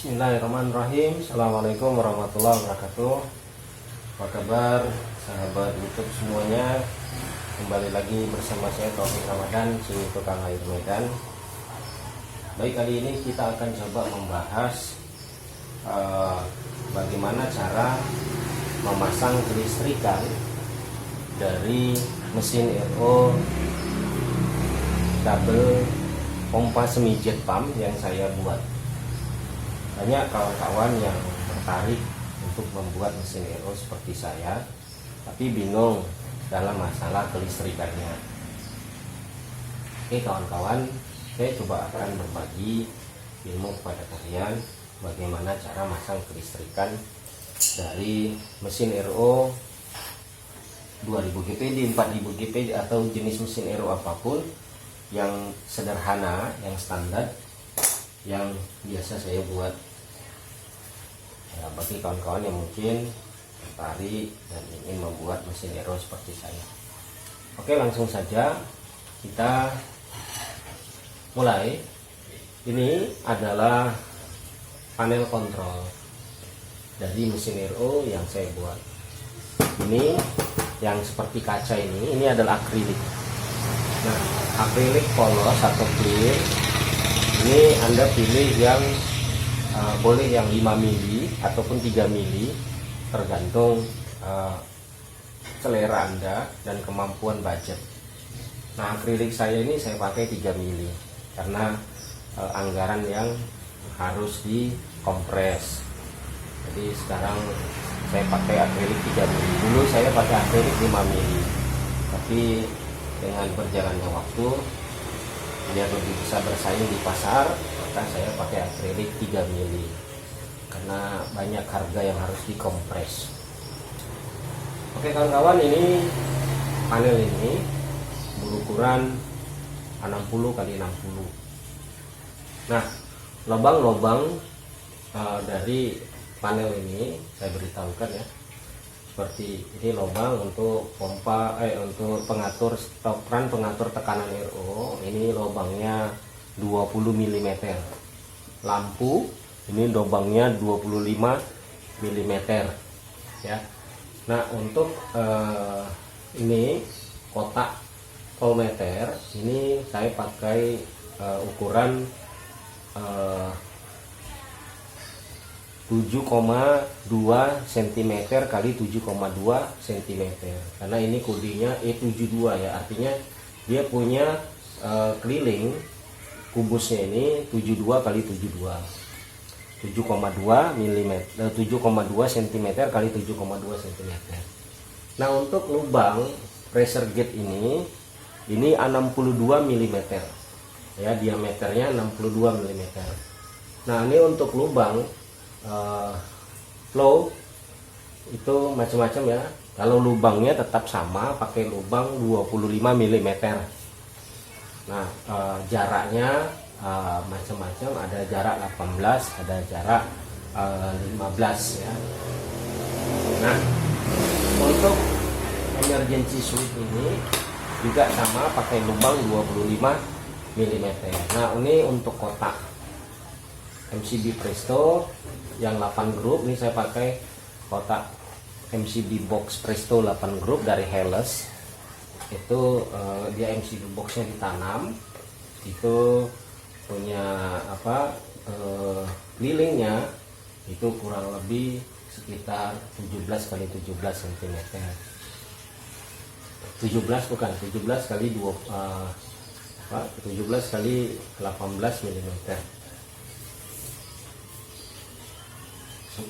Bismillahirrahmanirrahim. Assalamualaikum warahmatullahi wabarakatuh. Apa kabar sahabat YouTube semuanya? Kembali lagi bersama saya Taufik Ramadan, si tukang air Medan. Baik, kali ini kita akan coba membahas bagaimana cara memasang kelistrikan dari mesin RO double pompa semi jet pump yang saya buat. Banyak kawan-kawan yang tertarik untuk membuat mesin RO seperti saya, tapi bingung dalam masalah kelistrikannya. Oke kawan-kawan, saya coba akan berbagi ilmu kepada kalian bagaimana cara masang kelistrikan dari mesin RO 2000 GPD, 4000 GPD atau jenis mesin RO apapun yang sederhana, yang standar, yang biasa saya buat. Ya, bagi kawan-kawan yang mungkin tertarik dan ingin membuat mesin RO seperti saya. Oke, langsung saja kita mulai. Ini adalah panel kontrol dari mesin RO yang saya buat. Ini yang seperti kaca ini adalah akrilik. Nah, akrilik polos atau clear ini Anda pilih yang boleh yang 5 mili ataupun 3 mili, tergantung selera Anda dan kemampuan budget. Nah, akrilik saya ini saya pakai 3 mili karena anggaran yang harus dikompres. Jadi sekarang saya pakai akrilik 3 mili. Dulu saya pakai akrilik 5 mili, tapi dengan berjalannya waktu biar lebih bisa bersaing di pasar, maka saya pakai akrilik 3 mili karena banyak harga yang harus dikompres. Oke kawan-kawan, ini panel ini berukuran 60 kali 60. Nah, lubang-lubang dari panel ini saya beritahukan ya. Seperti ini lubang untuk pompa untuk pengatur stopran, pengatur tekanan RO. Ini lubangnya 20 mm. Lampu ini lubangnya 25 mm ya. Nah, untuk ini kotak voltmeter ini saya pakai ukuran 7,2 cm kali 7,2 cm karena ini kodenya E72 ya, artinya dia punya keliling kubusnya ini 72 kali 72 7,2 mm 7,2 cm kali 7,2 cm. Nah, untuk lubang pressure gate ini 62 mm ya, diameternya 62 mm. Nah, ini untuk lubang flow itu macam-macam ya. Kalau lubangnya tetap sama, pakai lubang 25 mm. Nah, jaraknya macam-macam, ada jarak 18, ada jarak 15 ya. Nah, untuk emergency switch ini juga sama, pakai lubang 25 mm. Nah, ini untuk kotak MCB Presto yang 8 grup, ini saya pakai kotak MCB box Presto 8 grup dari Helles. Itu dia MCB boxnya ditanam, itu punya kelilingnya itu kurang lebih sekitar 17 kali 17 cm. 17 kali 17 kali 18 mm.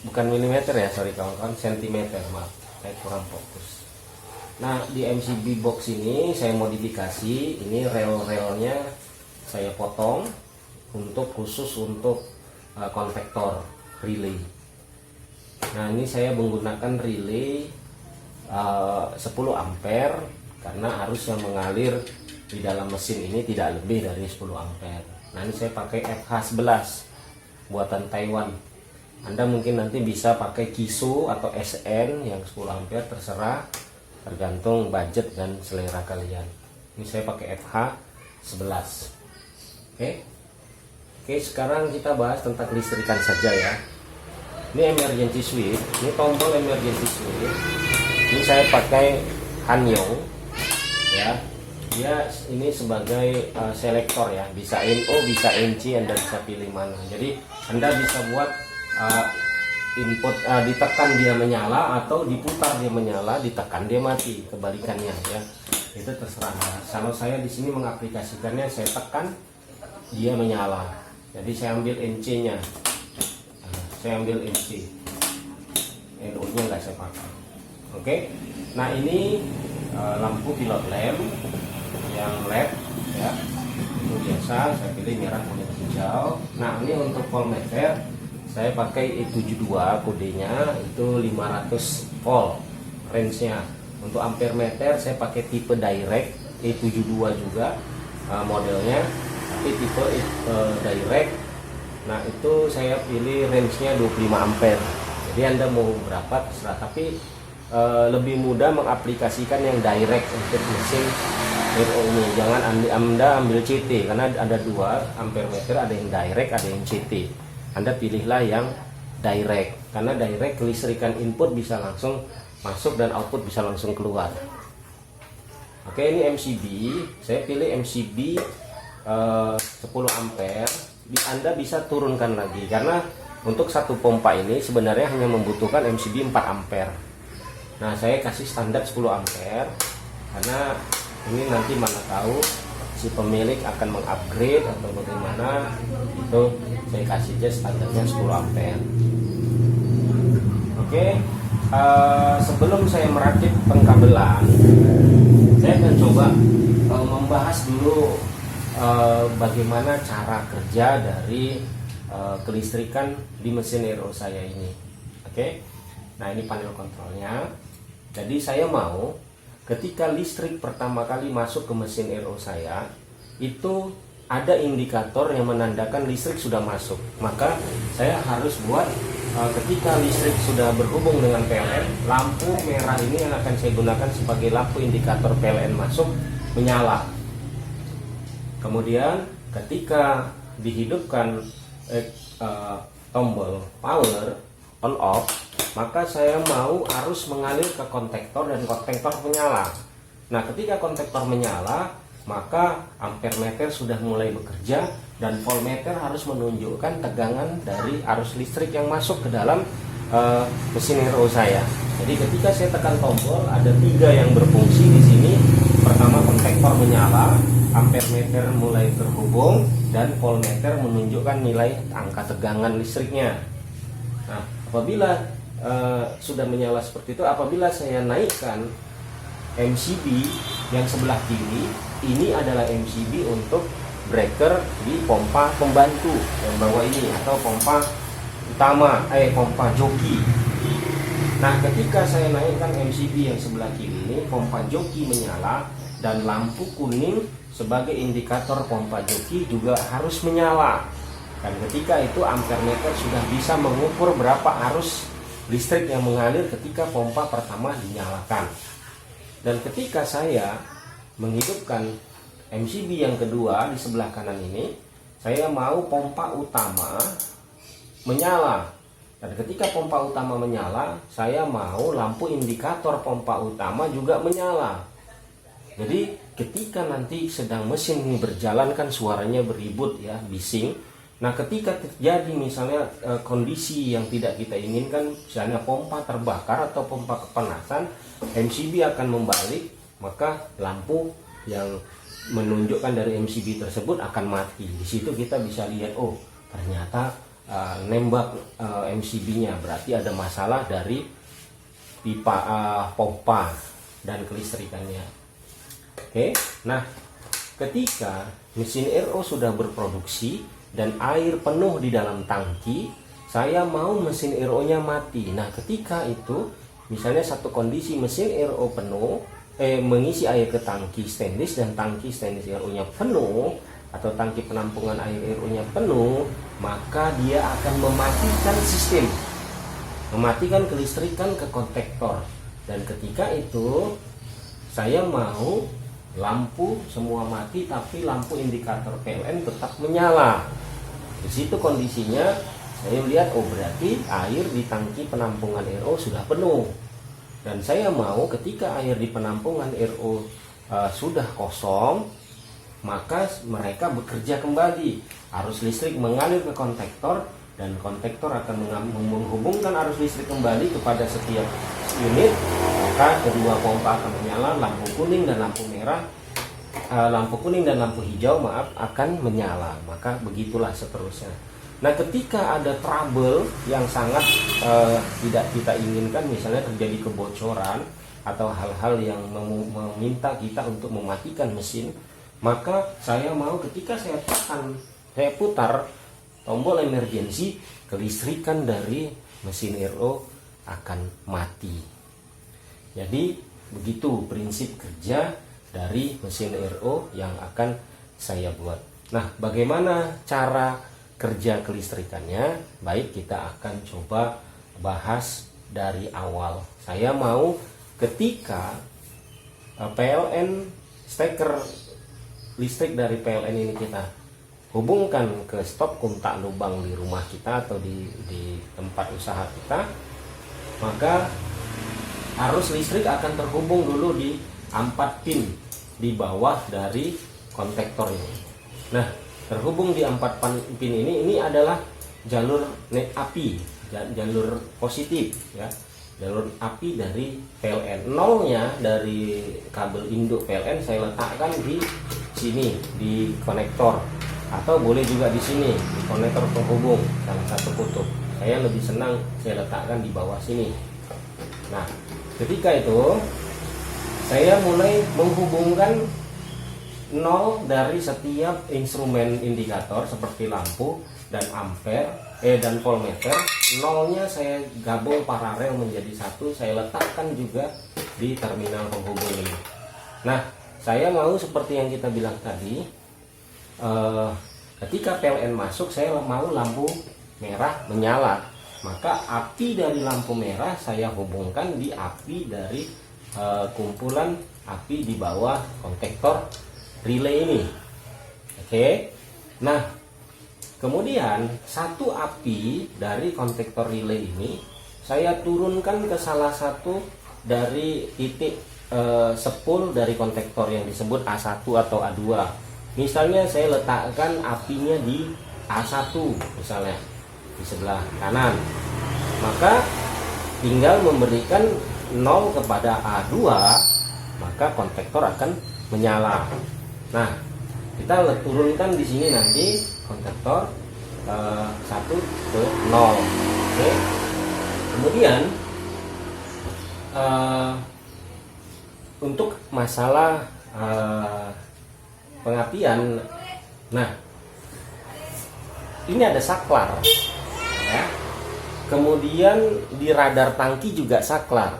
Bukan milimeter ya, sorry kawan-kawan, sentimeter, maaf, saya kurang fokus. Nah, di MCB box ini saya modifikasi, ini rel-relnya saya potong khusus untuk konvektor relay. Nah, ini saya menggunakan relay 10 ampere karena arus yang mengalir di dalam mesin ini tidak lebih dari 10 ampere. Nah, ini saya pakai FH11 buatan Taiwan. Anda mungkin nanti bisa pakai Kiso atau SN yang 10 ampere, terserah, tergantung budget dan selera kalian. Ini saya pakai FH11. Oke. Oke, sekarang kita bahas tentang kelistrikan saja ya. Ini emergency switch, ini tombol emergency switch. Ini saya pakai Hanyong ya. Dia ini sebagai selektor ya, bisa NO, bisa NC, Anda bisa pilih mana. Jadi Anda bisa buat input ditekan dia menyala, atau diputar dia menyala, ditekan dia mati, kebalikannya ya. Itu terserah. Kalau saya di sini mengaplikasikannya, saya tekan dia menyala. Jadi saya ambil NC-nya. Saya ambil NC. NO-nya nggak saya pakai. Oke. Nah, ini lampu pilot lamp yang LED ya. Itu biasa, saya pilih merah, kuning, hijau. Nah, ini untuk voltmeter saya pakai E72, kodenya itu 500 volt range-nya. Untuk ampere meter saya pakai tipe direct E72 juga modelnya, tapi tipe direct. Nah, itu saya pilih range-nya 25 ampere. Jadi Anda mau berapa terserah, tapi lebih mudah mengaplikasikan yang direct untuk mesin RO ini. Jangan Anda ambil CT, karena ada dua ampere meter, ada yang direct, ada yang CT. Anda pilihlah yang direct, karena direct kelistrikan input bisa langsung masuk dan output bisa langsung keluar. Oke, ini MCB, saya pilih MCB 10 ampere. Anda bisa turunkan lagi, karena untuk satu pompa ini sebenarnya hanya membutuhkan MCB 4 ampere. Nah, saya kasih standar 10 ampere karena ini nanti mana tahu si pemilik akan mengupgrade atau bagaimana, itu saya kasih aja standarnya 10 ampere. Oke, sebelum saya merakit pengkabelan, saya akan coba membahas dulu bagaimana cara kerja dari kelistrikan di mesin RO saya ini. Oke, nah ini panel kontrolnya. Jadi saya mau ketika listrik pertama kali masuk ke mesin RO saya, itu ada indikator yang menandakan listrik sudah masuk. Maka saya harus buat ketika listrik sudah berhubung dengan PLN, lampu merah ini yang akan saya gunakan sebagai lampu indikator PLN masuk menyala. Kemudian ketika dihidupkan tombol power on off, maka saya mau arus mengalir ke kontaktor dan kontaktor menyala. Nah, ketika kontaktor menyala, maka ampere meter sudah mulai bekerja dan voltmeter harus menunjukkan tegangan dari arus listrik yang masuk ke dalam mesin RO saya. Jadi ketika saya tekan tombol, ada 3 yang berfungsi di sini. Pertama, kontaktor menyala, ampere meter mulai terhubung, dan voltmeter menunjukkan nilai angka tegangan listriknya. Nah, apabila sudah menyala seperti itu, apabila saya naikkan MCB yang sebelah kiri, ini adalah MCB untuk breaker di pompa pembantu yang bawah ini, atau pompa utama, pompa joki. Nah, ketika saya naikkan MCB yang sebelah kiri ini, pompa joki menyala dan lampu kuning sebagai indikator pompa joki juga harus menyala. Dan ketika itu ampere meter sudah bisa mengukur berapa arus listrik yang mengalir ketika pompa pertama dinyalakan. Dan ketika saya menghidupkan MCB yang kedua di sebelah kanan ini, saya mau pompa utama menyala. Dan ketika pompa utama menyala, saya mau lampu indikator pompa utama juga menyala. Jadi ketika nanti sedang mesin ini berjalan, kan suaranya beribut ya, bising. Nah, ketika terjadi misalnya kondisi yang tidak kita inginkan, misalnya pompa terbakar atau pompa kepanasan, MCB akan membalik, maka lampu yang menunjukkan dari MCB tersebut akan mati. Di situ kita bisa lihat, oh ternyata nembak MCB-nya, berarti ada masalah dari pipa pompa dan kelistrikannya. Oke, nah ketika mesin RO sudah berproduksi dan air penuh di dalam tangki, saya mau mesin RO-nya mati. Nah, ketika itu misalnya satu kondisi mesin RO penuh, mengisi air ke tangki stainless dan tangki stainless RO-nya penuh, atau tangki penampungan air RO-nya penuh, maka dia akan mematikan sistem, mematikan kelistrikan ke kontaktor. Dan ketika itu saya mau lampu semua mati, tapi lampu indikator PLN tetap menyala. Di situ kondisinya saya melihat, oh berarti air di tangki penampungan RO sudah penuh. Dan saya mau ketika air di penampungan RO sudah kosong, maka mereka bekerja kembali. Arus listrik mengalir ke kontaktor dan kontaktor akan menghubungkan arus listrik kembali kepada setiap unit. Maka kedua pompa akan menyala, lampu kuning dan lampu merah, lampu kuning dan lampu hijau akan menyala. Maka begitulah seterusnya. Nah, ketika ada trouble yang sangat tidak kita inginkan, misalnya terjadi kebocoran atau hal-hal yang meminta kita untuk mematikan mesin, maka saya mau ketika saya putar tombol emergensi, kelistrikan dari mesin RO akan mati. Jadi begitu prinsip kerja dari mesin RO yang akan saya buat. Nah, bagaimana cara kerja kelistrikannya? Baik, kita akan coba bahas dari awal. Saya mau ketika PLN steker listrik dari PLN ini kita hubungkan ke stop kontak lubang di rumah kita atau di tempat usaha kita, maka arus listrik akan terhubung dulu di 4 pin di bawah dari kontaktor ini. Nah, terhubung di 4 pin ini adalah jalur net api, jalur positif ya, jalur api dari PLN. Nolnya dari kabel induk PLN saya letakkan di sini di konektor, atau boleh juga di sini di konektor penghubung salah satu kutub. Saya lebih senang saya letakkan di bawah sini. Nah, ketika itu saya mulai menghubungkan nol dari setiap instrumen indikator seperti lampu dan ampere dan voltmeter. Nolnya saya gabung paralel menjadi satu, saya letakkan juga di terminal penghubung ini. Nah, saya mau seperti yang kita bilang tadi, ketika PLN masuk saya mau lampu merah menyala, maka api dari lampu merah saya hubungkan di api dari kumpulan api di bawah kontaktor relay ini. Oke. Nah, kemudian satu api dari kontaktor relay ini saya turunkan ke salah satu dari titik sepul dari kontaktor yang disebut A1 atau A2. Misalnya saya letakkan apinya di A1 misalnya di sebelah kanan, maka tinggal memberikan 0 kepada A2, maka kontaktor akan menyala. Nah, kita turunkan di sini nanti kontaktor 1 ke 0. Oke. Kemudian untuk masalah pengapian, nah ini ada saklar ya. Kemudian di radar tangki juga saklar.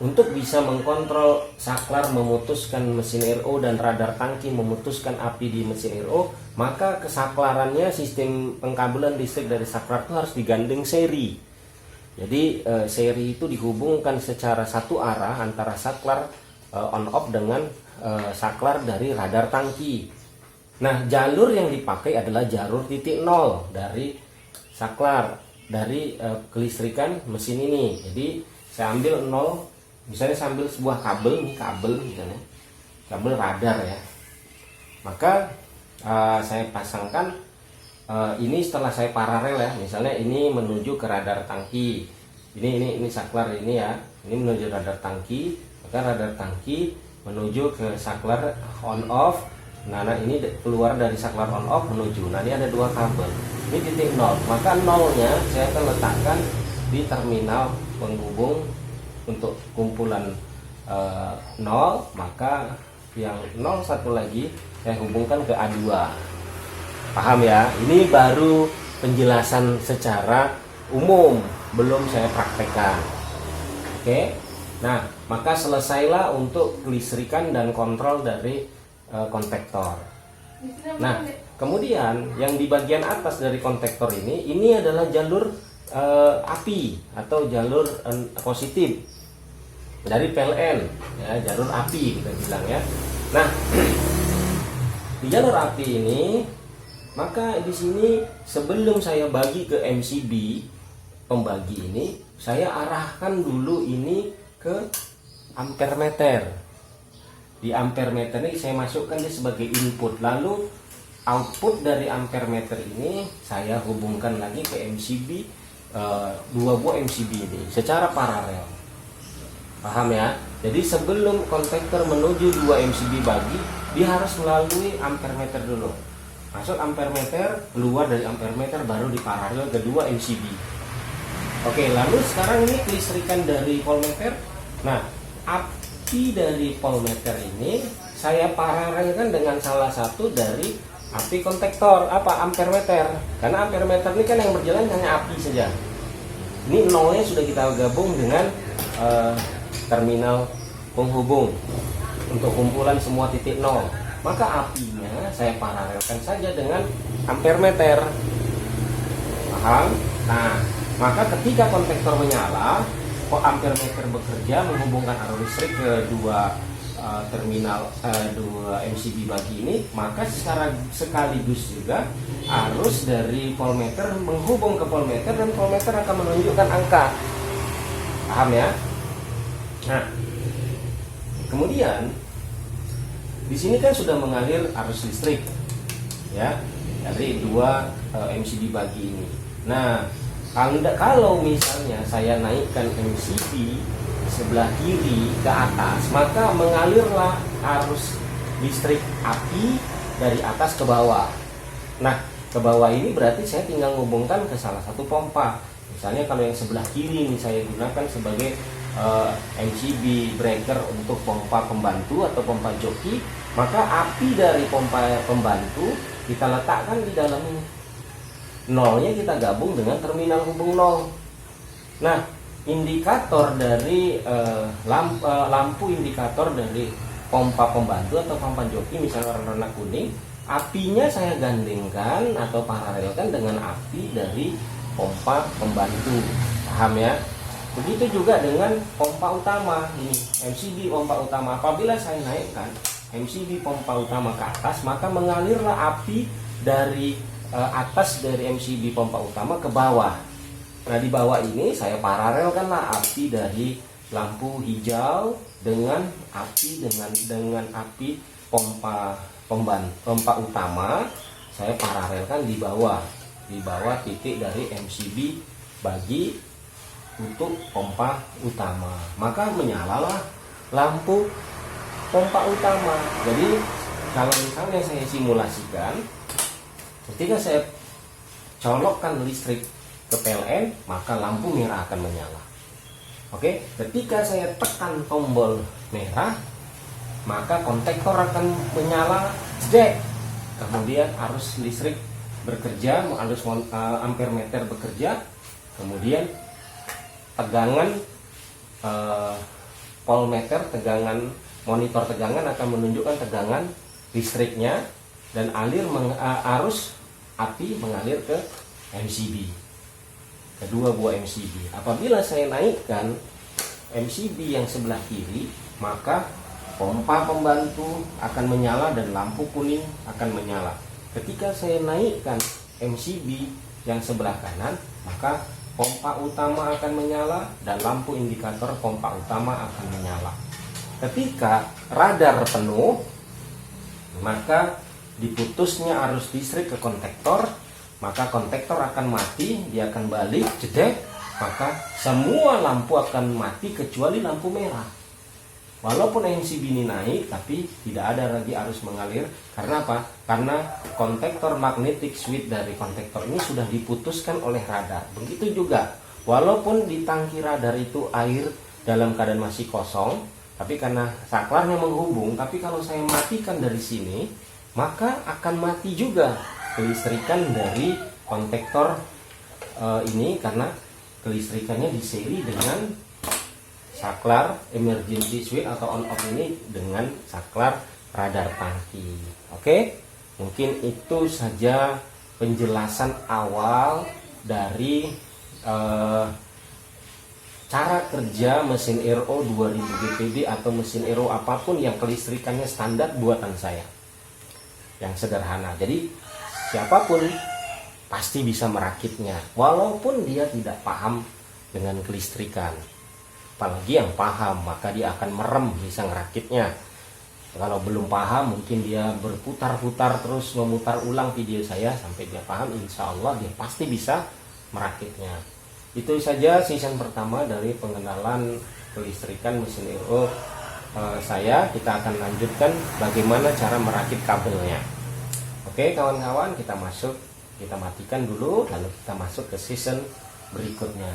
Untuk bisa mengkontrol saklar memutuskan mesin RO dan radar tangki memutuskan api di mesin RO, maka kesaklarannya sistem pengkabelan listrik dari saklar itu harus digandeng seri. Jadi seri itu dihubungkan secara satu arah antara saklar on off dengan saklar dari radar tangki. Nah, jalur yang dipakai adalah jalur titik nol dari saklar dari kelistrikan mesin ini. Jadi saya ambil 0, misalnya saya ambil sebuah kabel, ini kabel misalnya, kabel radar ya. Maka saya pasangkan ini setelah saya paralel ya, misalnya ini menuju ke radar tangki. Ini saklar ini ya, ini menuju radar tangki, maka radar tangki menuju ke saklar on off. Nah ini keluar dari saklar on off menuju. Nah ini ada dua kabel. Ini titik 0, maka nolnya saya akan letakkan di terminal penghubung untuk kumpulan 0, maka yang 0 satu lagi saya hubungkan ke A2. Paham ya? Ini baru penjelasan secara umum, belum saya praktekkan. Oke. Nah, maka selesailah untuk kelistrikan dan kontrol dari kontaktor. Nah, kemudian yang di bagian atas dari kontaktor ini adalah jalur api atau jalur positif dari PLN ya, jalur api kita bilang ya. Nah, di jalur api ini Maka di sini sebelum saya bagi ke MCB pembagi ini, saya arahkan dulu ini ke ampere meter. Di ampere meter ini saya masukkan dia sebagai input, lalu output dari ampere meter ini saya hubungkan lagi ke MCB, dua buah MCB ini secara paralel. Paham ya? Jadi sebelum kontaktor menuju dua MCB bagi, dia harus melalui ampere meter dulu. Masuk ampere meter, keluar dari ampere meter, baru diparalel kedua MCB. Oke, lalu sekarang ini kelistrikan dari voltmeter. Nah, api dari voltmeter ini saya paralelkan dengan salah satu dari api kontaktor, ampere meter. Karena ampere meter ini kan yang berjalan hanya api saja. Ini nolnya sudah kita gabung dengan terminal penghubung untuk kumpulan semua titik nol. Maka apinya saya paralelkan saja dengan ampere meter. Paham? Nah, maka ketika kontaktor menyala, ampere meter bekerja menghubungkan arus listrik ke dua terminal, dua MCB bagi ini, maka secara sekaligus juga arus dari voltmeter menghubung ke voltmeter, dan voltmeter akan menunjukkan angka. Paham ya? Nah, kemudian di sini kan sudah mengalir arus listrik ya dari dua MCB bagi ini. Nah, kalau misalnya saya naikkan MCB sebelah kiri ke atas, maka mengalirlah arus listrik api dari atas ke bawah. Nah, ke bawah ini berarti saya tinggal menghubungkan ke salah satu pompa. Misalnya kalau yang sebelah kiri ini saya gunakan sebagai MCB breaker untuk pompa pembantu atau pompa joki, maka api dari pompa pembantu kita letakkan di dalam ini. Nolnya kita gabung dengan terminal hubung nol. Nah, indikator dari lampu indikator dari pompa pembantu atau pompa joki, misalnya warna kuning, apinya saya gandengkan atau paralelkan dengan api dari pompa pembantu. Paham ya? Begitu juga dengan pompa utama ini, MCB pompa utama. Apabila saya naikkan MCB pompa utama ke atas, maka mengalirlah api dari atas dari MCB pompa utama ke bawah. Nah, di bawah ini saya paralelkanlah api dari lampu hijau dengan api pompa utama. Saya paralelkan di bawah titik dari MCB bagi untuk pompa utama, maka menyalalah lampu pompa utama. Jadi kalau misalnya saya simulasikan, ketika saya colokkan listrik ke PLN, maka lampu merah akan menyala. Oke, ketika saya tekan tombol merah, maka kontaktor akan menyala, jedek. Kemudian arus listrik bekerja, arus ampere meter bekerja, kemudian tegangan voltmeter, tegangan monitor tegangan akan menunjukkan tegangan listriknya, dan arus api mengalir ke MCB, kedua buah MCB. Apabila saya naikkan MCB yang sebelah kiri, maka pompa pembantu akan menyala dan lampu kuning akan menyala. Ketika saya naikkan MCB yang sebelah kanan, maka pompa utama akan menyala dan lampu indikator pompa utama akan menyala. Ketika radar penuh, maka diputusnya arus listrik ke kontaktor, maka kontaktor akan mati, dia akan balik, jedek, maka semua lampu akan mati kecuali lampu merah. Walaupun MCB ini naik, tapi tidak ada lagi arus mengalir. Karena apa? Karena kontaktor magnetic switch dari kontaktor ini sudah diputuskan oleh radar. Begitu juga, walaupun di tangki radar itu air dalam keadaan masih kosong, tapi karena saklarnya menghubung, tapi kalau saya matikan dari sini, maka akan mati juga kelistrikan dari kontaktor ini, karena kelistrikannya diseri dengan saklar emergency switch atau on off ini dengan saklar radar tangki. Oke, mungkin itu saja penjelasan awal dari cara kerja mesin RO 2000 GPB atau mesin RO apapun yang kelistrikannya standar buatan saya, yang sederhana. Jadi siapapun pasti bisa merakitnya, walaupun dia tidak paham dengan kelistrikan. Apalagi yang paham, maka dia akan merem bisa ngerakitnya. Kalau belum paham, mungkin dia berputar-putar terus memutar ulang video saya sampai dia paham. Insya Allah dia pasti bisa merakitnya. Itu saja season pertama dari pengenalan kelistrikan mesin RO saya. Kita akan lanjutkan bagaimana cara merakit kabelnya. Oke kawan-kawan, kita matikan dulu, lalu kita masuk ke season berikutnya.